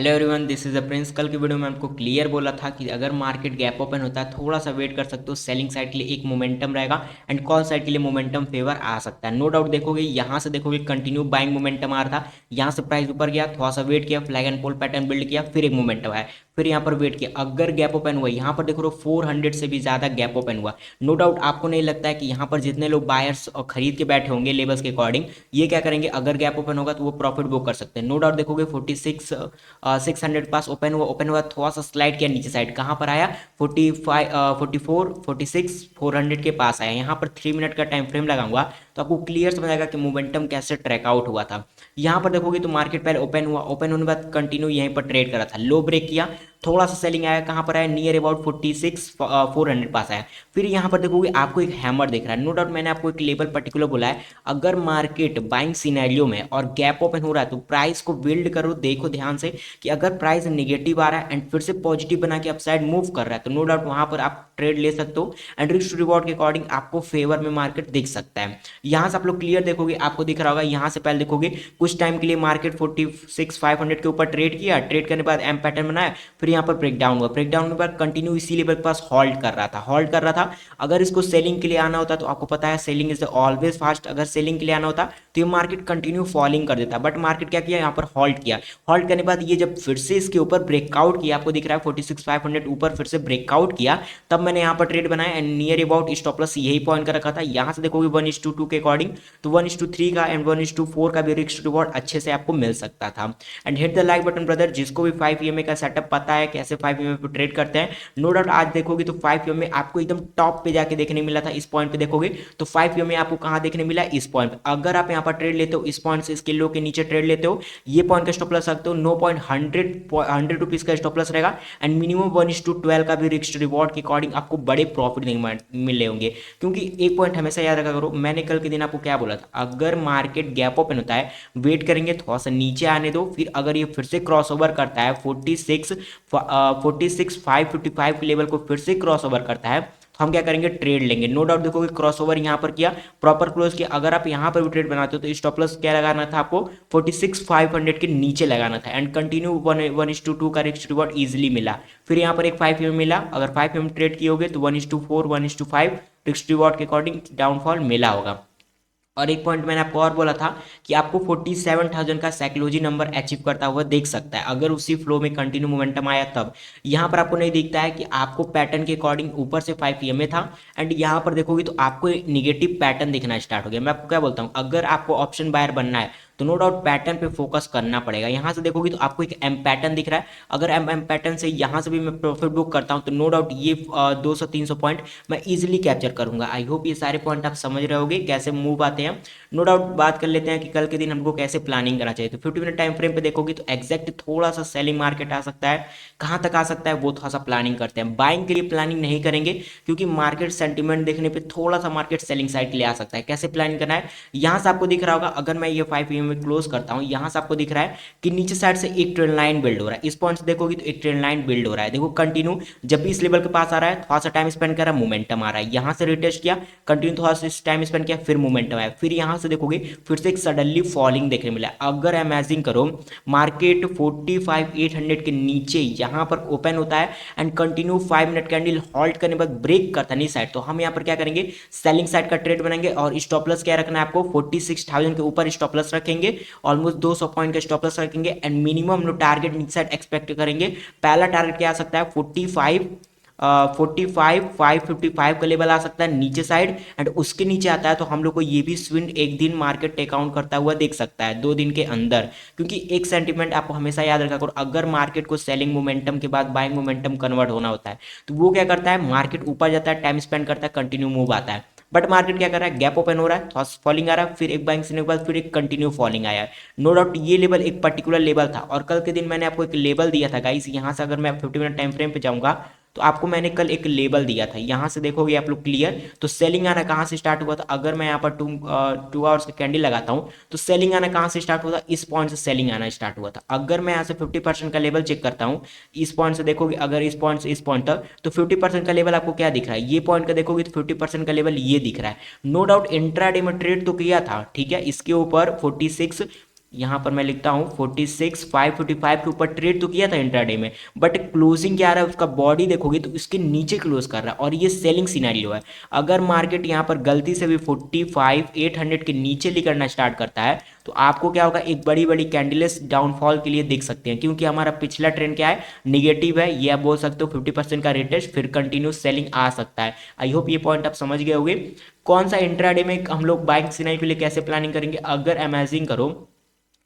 Hello everyone, this is the Prince. कल की video में आपको क्लियर बोला था कि अगर मार्केट गैप ओपन होता है थोड़ा सा वेट कर सकते हो, सेलिंग साइड के लिए एक मोमेंटम रहेगा एंड कॉल साइड के लिए मोमेंटम फेवर आ सकता है। नो डाउट देखोगे, यहाँ से देखोगे कंटिन्यू बाइंग मोमेंटम आ रहा था, यहाँ से प्राइस ऊपर गया, थोड़ा सा वेट किया, flag and pole pattern build किया, फिर एक मोमेंटम आया, फिर यहाँ पर वेट किया। अगर गैप ओपन हुआ, यहाँ पर देखो 400 से भी ज्यादा गैप ओपन हुआ, नो डाउट आपको नहीं लगता है कि यहाँ पर जितने लोग बायर्स और खरीद के बैठे होंगे लेवल्स के अकॉर्डिंग, ये क्या करेंगे, अगर गैप ओपन होगा तो वो प्रॉफिट बुक कर सकते हैं। नो डाउट देखोगे 600 पास ओपन हुआ थोड़ा सा स्लाइड किया नीचे साइड, कहाँ पर आया 400 के पास आया। यहाँ पर 3 मिनट का टाइम फ्रेम लगाऊंगा तो आपको क्लियर समझ आएगा कि मोमेंटम कैसे ट्रैक आउट हुआ था। यहाँ पर देखोगे तो मार्केट पहले ओपन हुआ, ओपन होने के बाद कंटिन्यू यहीं पर ट्रेड करा था, लो ब्रेक किया, थोड़ा सा सेलिंग आया, कहाँ पर आया नियर अबाउट 400 पास आया। फिर यहाँ पर देखोगे आपको एक हैमर दिख रहा है। नो डाउट मैंने आपको एक लेवल पर्टिकुलर बोला है, अगर मार्केट बाइंग सिनेरियो में और गैप ओपन हो रहा है तो प्राइस को बिल्ड करो, देखो ध्यान से कि अगर प्राइस नेगेटिव आ रहा है एंड फिर से पॉजिटिव बना के अपसाइड मूव कर रहा है तो नो डाउट वहां पर आप ट्रेड ले सकते हो एंड रिस्क रिवॉर्ड के अकॉर्डिंग आपको फेवर में मार्केट दिख सकता है। यहाँ से आप लोग क्लियर देखोगे, आपको दिख रहा होगा, यहाँ से पहले देखोगे कुछ टाइम के लिए मार्केट 46,500 के ऊपर ट्रेड किया, ट्रेड करने के बाद एम पैटर्न बनाया, फिर यहाँ पर ब्रेक डाउन हुआ, ब्रेक डाउन के बाद कंटिन्यू इसी लेवल के पास होल्ड कर रहा था। अगर इसको सेलिंग के लिए आना होता तो आपको पता है सेलिंग इज ऑलवेज फास्ट, अगर सेलिंग के लिए आना होता तो ये मार्केट कंटिन्यू फॉलिंग कर देता, बट मार्केट क्या किया, यहाँ पर होल्ड किया। होल्ड करने के बाद ये जब फिर से इसके ऊपर ब्रेकआउट किया, आपको दिख रहा है 46,500 ऊपर फिर से ब्रेकआउट किया, तब मैंने यहाँ पर ट्रेड बनाया and near about stop loss यही पॉइंट का रखा था। यहाँ से देखोगे 1:2 के अकॉर्डिंग तो 1:3 का एंड 1:4 का भी रिस्क रिवॉर्ड अच्छे से आपको मिल सकता था। And hit the like button brother, जिसको भी 5 EMA का सेटअप पता है कैसे 5 EMA पे ट्रेड करते हैं। नो डाउट आज देखोगे तो 5 EMA आपको एकदम टॉप पे जाके देखने मिला था। इस पॉइंट पे देखोगे तो 5 EMA आपको कहाँ देखने मिला, इस पॉइंट पे। अगर आप यहाँ पर ट्रेड लेते हो, इस पॉइंट से इसके लो के नीचे ट्रेड लेते हो, ये पॉइंट का स्टॉप लॉस रखते हो, नो पॉइंट 100 रुपीज का स्टॉप लॉस रहेगा एंड मिनिमम 1:12 का भी रिस्क रिवॉर्ड के अकॉर्डिंग आपको बड़े प्रॉफिट नहीं मिले होंगे। क्योंकि एक पॉइंट हमेशा याद रखा करो, मैंने कल के दिन आपको क्या बोला था, अगर मार्केट गैप ओपन होता है वेट करेंगे, थोड़ा सा नीचे आने दो, फिर अगर ये फिर से क्रॉस ओवर करता है 46,555 के लेवल को फिर से क्रॉस ओवर करता है तो हम क्या करेंगे, ट्रेड लेंगे। नो डाउट देखोगे क्रॉस ओवर यहाँ पर किया, प्रॉपर क्लोज किया। अगर आप यहाँ पर भी ट्रेड बनाते हो तो स्टॉप लॉस क्या लगाना था आपको, 46,500 के नीचे लगाना था एंड कंटिन्यू 1:2 का रिस्क रिवॉर्ड इजिली मिला। फिर यहाँ पर एक 5 EMA मिला, अगर 5 EMA ट्रेड किए होगे तो 1:4 1:5 रिस्क रिवॉर्ड के अकॉर्डिंग डाउनफॉल मिला होगा। और एक पॉइंट मैंने आपको और बोला था कि आपको 47,000 का साइकोलॉजी नंबर अचीव करता हुआ देख सकता है अगर उसी फ्लो में कंटिन्यू मोमेंटम आया तब। यहाँ पर आपको नहीं दिखता है कि आपको पैटर्न के अकॉर्डिंग ऊपर से 5 EMA था एंड यहाँ पर देखोगे तो आपको निगेटिव पैटर्न दिखना स्टार्ट हो गया। मैं आपको क्या बोलता हूँ, अगर आपको ऑप्शन बायर बनना है तो नो डाउट पैटर्न पे फोकस करना पड़ेगा। यहाँ से देखोगे तो आपको एक एम पैटर्न दिख रहा है, अगर एम पैटर्न से यहाँ से भी मैं प्रॉफिट बुक करता हूँ तो नो डाउट ये 200-300 पॉइंट मैं इजिली कैप्चर करूंगा। आई होप ये सारे पॉइंट आप समझ रहे होगे कैसे मूव आते हैं। नो डाउट बात कर लेते हैं कि कल के दिन हमको कैसे प्लानिंग करना चाहिए। तो 50 मिनट टाइम फ्रेम पे देखोगे तो एक्जैक्ट थोड़ा सा सेलिंग मार्केट आ सकता है, कहाँ तक आ सकता है वो थोड़ा सा प्लानिंग करते हैं। बाइंग के लिए प्लानिंग नहीं करेंगे क्योंकि मार्केट सेंटीमेंट देखने पे थोड़ा सा मार्केट सेलिंग साइड के लिए आ सकता है। कैसे प्लानिंग करना है, यहाँ से आपको दिख रहा होगा, अगर मैं ये 5 EMA में क्लोज करता हूँ, यहाँ से आपको दिख रहा है कि नीचे साइड से एक ट्रेंड लाइन बिल्ड हो रहा है। इस पॉइंट से देखोगे तो एक ट्रेंड लाइन बिल्ड हो रहा है, देखो कंटिन्यू जब भी इस लेवल के पास आ रहा है थोड़ा सा टाइम स्पेंड कर रहा है, मोमेंटम आ रहा है। यहाँ से रिटेस्ट किया, कंटिन्यू थोड़ा सा टाइम स्पेंड किया, फिर मोमेंटम आया, फिर यहाँ से देखोगे फिर से एक सडनली फॉलिंग देखने मिला। अगर इमेजिन करो मार्केट 45,800 के नीचे यहाँ पर ओपन होता है and continue 5 minute candle hold करने के बाद ब्रेक करता है नी साइड, तो हम यहाँ पर क्या करेंगे, सेलिंग साइड का ट्रेड बनाएंगे और स्टॉप लॉस क्या रखना है आपको, 46,000 के ऊपर स्टॉप लॉस रखेंगे, ऑलमोस्ट 200 पॉइंट का स्टॉप लॉस रखेंगे एंड मिनिमम हम लोग टारगेट नीचे साइड एक्सपेक्ट करेंगे। पहला टारगेट क्या आ सकता है, 45,555 का लेवल आ सकता है नीचे साइड एंड उसके नीचे आता है तो हम लोग को ये भी स्विंग एक दिन मार्केट टेक आउट करता हुआ देख सकता है 2 दिन के अंदर। क्योंकि एक सेंटीमेंट आपको हमेशा याद रखा करो, अगर मार्केट को सेलिंग मोमेंटम के बाद बाइंग मोमेंटम कन्वर्ट होना होता है तो वो क्या करता है, मार्केट ऊपर जाता है, टाइम स्पेंड करता है, कंटिन्यू मूव आता है। बट मार्केट क्या कर रहा है, गैप ओपन हो रहा है, थोड़ा फॉलिंग आ रहा है, फिर एक बाइंग सीने के बाद फिर एक कंटिन्यू फॉलिंग आया है। नो डाउट ये लेवल एक पर्टिकुलर लेवल था और कल के दिन मैंने आपको एक लेवल दिया था गाइस। यहाँ से अगर मैं 50 मिनट टाइम फ्रेम पे जाऊंगा तो आपको मैंने कल एक लेबल दिया था, यहाँ से देखोगे आप लोग क्लियर, तो सेलिंग आना कहाँ से स्टार्ट हुआ था, अगर मैं यहाँ पर 2 आवर्स का कैंडल लगाता हूँ तो सेलिंग आना कहाँ से स्टार्ट हुआ था, इस पॉइंट से सेलिंग आना स्टार्ट हुआ था। अगर मैं यहाँ से 50% का लेवल चेक करता हूँ, इस पॉइंट से देखोगे, अगर इस पॉइंट से इस पॉइंट तक तो 50% का लेवल आपको क्या दिख रहा है, ये पॉइंट का देखोगे तो 50% का लेवल ये दिख रहा है। नो डाउट इंट्राडे में ट्रेड तो किया था, ठीक है, इसके ऊपर 46 यहाँ पर मैं लिखता हूँ 46,555 के ऊपर ट्रेड तो किया था इंट्राडे में, बट क्लोजिंग क्या आ रहा है उसका बॉडी देखोगे तो इसके नीचे क्लोज कर रहा है और ये सेलिंग सिनेरियो है। अगर मार्केट यहाँ पर गलती से भी 45,800 के नीचे निकलना स्टार्ट करता है तो आपको क्या होगा, एक बड़ी बड़ी कैंडल्स डाउनफॉल के लिए देख सकते हैं, क्योंकि हमारा पिछला ट्रेंड क्या है, निगेटिव है। ये आप बोल सकते हो 50% का रिटेस्ट, फिर कंटिन्यू सेलिंग आ सकता है। आई होप ये पॉइंट आप समझ गए होंगे। कौन सा इंट्राडे में हम लोग बाइंग सिनारी के लिए कैसे प्लानिंग करेंगे, अगर अमेजिंग करो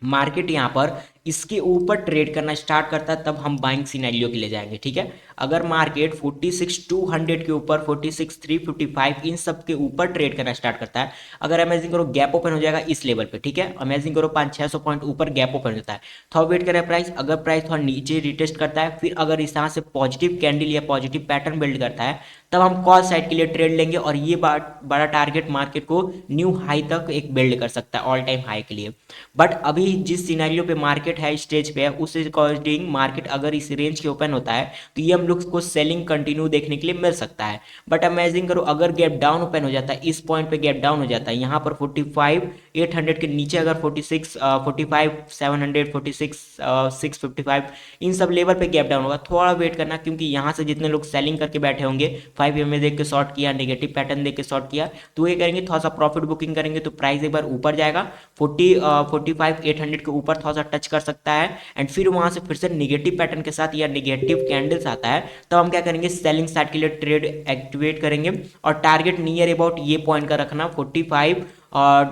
मार्केट यहाँ पर इसके ऊपर ट्रेड करना स्टार्ट करता है तब हम बाइंग सिनेरियो के लिए जाएंगे, ठीक है। अगर मार्केट 46,200 के ऊपर 46,355 इन सब के ऊपर ट्रेड करना स्टार्ट करता है, अगर अमेजिंग करो गैप ओपन हो जाएगा इस लेवल पे, ठीक है। अमेजिंग करो 500-600 पॉइंट ऊपर गैप ओपन होता है, थोड़ा वेट करें प्राइस। अगर प्राइस थोड़ा नीचे रिटेस्ट करता है, फिर अगर इस तरह से पॉजिटिव कैंडल या पॉजिटिव पैटर्न बिल्ड करता है, तब हम कॉल साइड के लिए ट्रेड लेंगे और ये बड़ा टारगेट मार्केट को न्यू हाई तक एक बिल्ड कर सकता है, ऑल टाइम हाई के लिए। बट अभी जिस सिनेरियो पे मार्केट है, स्टेज पे है, उस अकॉर्डिंग मार्केट अगर इस रेंज के ओपन होता है तो ये हम लोग को सेलिंग कंटिन्यू देखने के लिए मिल सकता है। बट इमेजिन करो अगर गैप डाउन ओपन हो जाता है, इस पॉइंट पे गैप डाउन हो जाता है, यहाँ पर 45,800 के नीचे अगर 45,700 46,655 इन सब लेवल पे गैप डाउन होगा, थोड़ा वेट करना, क्योंकि यहाँ से जितने लोग सेलिंग करके बैठे होंगे 5 देख के शॉर्ट किया, नेगेटिव पैटर्न देख के शॉर्ट किया, तो ये करेंगे थोड़ा सा प्रॉफिट बुकिंग करेंगे तो प्राइस एक बार ऊपर जाएगा 45,800 के ऊपर थोड़ा सा टच कर सकता है, एंड फिर वहां से फिर से निगेटिव पैटर्न के साथ या निगेटिव कैंडल्स आता है, तो हम क्या करेंगे, सेलिंग साइड के लिए ट्रेड एक्टिवेट करेंगे और टारगेट नियर अबाउट ये पॉइंट का रखना 45 और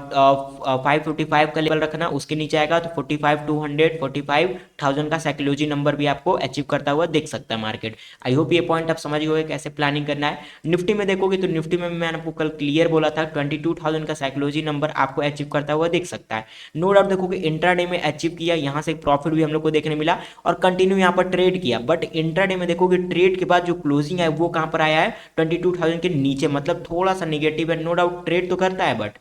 555 का लेवल रखना, उसके नीचे आएगा तो 45,200 45,000 का साइकोलॉजी नंबर भी आपको अचीव करता हुआ देख सकता है मार्केट। आई होप ये पॉइंट आप समझ गए कैसे प्लानिंग करना है। निफ्टी में देखोगे तो निफ्टी में मैंने आपको कल क्लियर बोला था 22,000 का साइकोलॉजी नंबर आपको अचीव करता हुआ देख सकता है। नो डाउट देखोगे इंट्राडे में अचीव किया, यहाँ से प्रॉफिट भी हम लोग को देखने मिला और कंटिन्यू यहाँ पर ट्रेड किया, बट इंट्राडे में देखोगे ट्रेड के बाद जो क्लोजिंग है वो कहाँ पर आया है, 22,000 के नीचे, मतलब थोड़ा सा निगेटिव है। नो डाउट ट्रेड तो करता है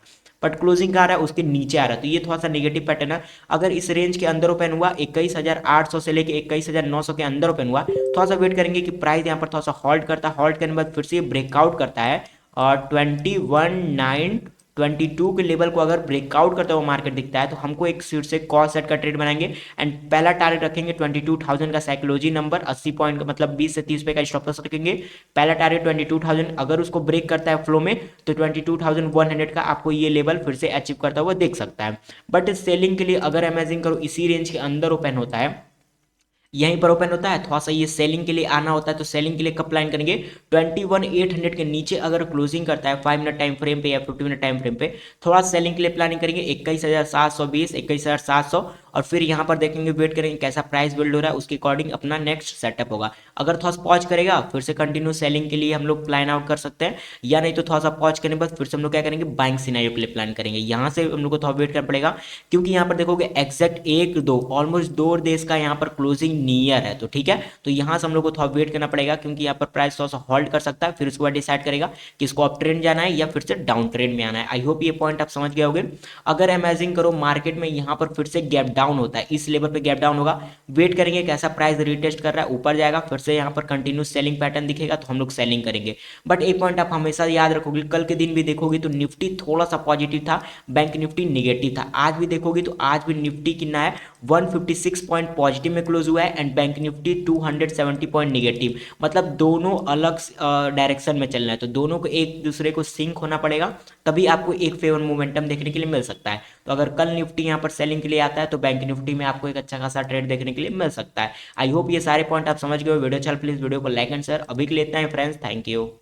बट क्लोजिंग का आ रहा है उसके नीचे आ रहा है, तो ये थोड़ा सा नेगेटिव पैटर्न है। अगर इस रेंज के अंदर ओपन हुआ 21,800 से लेके 21,900 के अंदर ओपन हुआ, थोड़ा सा वेट करेंगे कि प्राइस यहाँ पर थोड़ा सा हॉल्ट करता है, हॉल्ट करने के बाद फिर से ब्रेकआउट करता है और 21,922 के लेवल को अगर ब्रेकआउट करता हुआ मार्केट दिखता है तो हमको एक सीट से कॉल सेट का ट्रेड बनाएंगे एंड पहला टारगेट रखेंगे 22,000 का साइकोलॉजी नंबर, 80 पॉइंट का मतलब 20 से 30 पे का स्टॉप लॉस रखेंगे। पहला टारगेट 22,000, अगर उसको ब्रेक करता है फ्लो में तो 22,100 का आपको ये लेवल फिर से अचीव करता हुआ देख सकता है। बट सेलिंग के लिए अगर इमेजिन करो इसी रेंज के अंदर ओपन होता है, यहीं पर ओपन होता है, थोड़ा सा ये सेलिंग के लिए आना होता है, तो सेलिंग के लिए कब प्लान करेंगे, 21,800 के नीचे अगर क्लोजिंग करता है 5 मिनट टाइम फ्रेम पे या 50 मिनट टाइम फ्रेम पे, थोड़ा सेलिंग के लिए प्लानिंग करेंगे 21,720 21,700, और फिर यहाँ पर देखेंगे वेट करेंगे कैसा प्राइस बिल्ड हो रहा है, उसके अकॉर्डिंग अपना नेक्स्ट सेटअप होगा। अगर थोड़ा सा पॉज करेगा फिर से कंटिन्यू सेलिंग के लिए हम लोग प्लान आउट कर सकते हैं, या नहीं तो थोड़ा सा पॉज करने के बाद फिर से हम लोग क्या करेंगे, बाइंग सिनेरियो के लिए प्लान करेंगे। यहाँ से हम लोग को थोड़ा वेट करना पड़ेगा, क्योंकि यहाँ पर देखोगे एक्जैक्ट 1-2 ऑलमोस्ट 2 डेज का यहाँ पर क्लोजिंग नियर है, तो ठीक है। तो यहाँ से हम लोग को थोड़ा वेट करना पड़ेगा, क्योंकि यहाँ पर प्राइस थोड़ा सा होल्ड कर सकता है, फिर उसके बाद डिसाइड करेगा कि इसको अप ट्रेंड जाना है या फिर से डाउन ट्रेंड में आना है। आई होप ये पॉइंट आप समझ गए होंगे। अगर इमेजिन करो मार्केट में यहाँ पर फिर से गैप डाउन होता है, इस लेवल पे गैप डाउन होगा, वेट करेंगे कैसा प्राइस रिटेस्ट कर रहा है, ऊपर जाएगा फिर से यहाँ पर कंटिन्यू सेलिंग पैटर्न दिखेगा तो हम लोग सेलिंग करेंगे। बट एक पॉइंट आप हमेशा याद रखोगे, कल के दिन भी देखोगे तो निफ्टी थोड़ा सा पॉजिटिव था, बैंक निफ्टी निगेटिव था। आज भी देखोगे तो आज भी निफ्टी कितना है, 156 पॉइंट पॉजिटिव में क्लोज हुआ है and bank Nifty 270 point negative, मतलब दोनों अलग डायरेक्शन में चल रहा है, तो दोनों को एक दूसरे को सिंक होना पड़ेगा, तभी आपको एक फेवर मोमेंटम देखने के लिए मिल सकता है। तो अगर कल निफ्टी यहाँ पर सेलिंग के लिए आता है तो बैंक निफ्टी में आपको एक अच्छा खासा ट्रेड देखने के लिए मिल सकता है। आई होप ये सारे पॉइंट आप समझ गए हो। वीडियो चल प्लीज वीडियो को लाइक एंड शेयर। अभी के लिए इतना ही फ्रेंड्स, थैंक यू।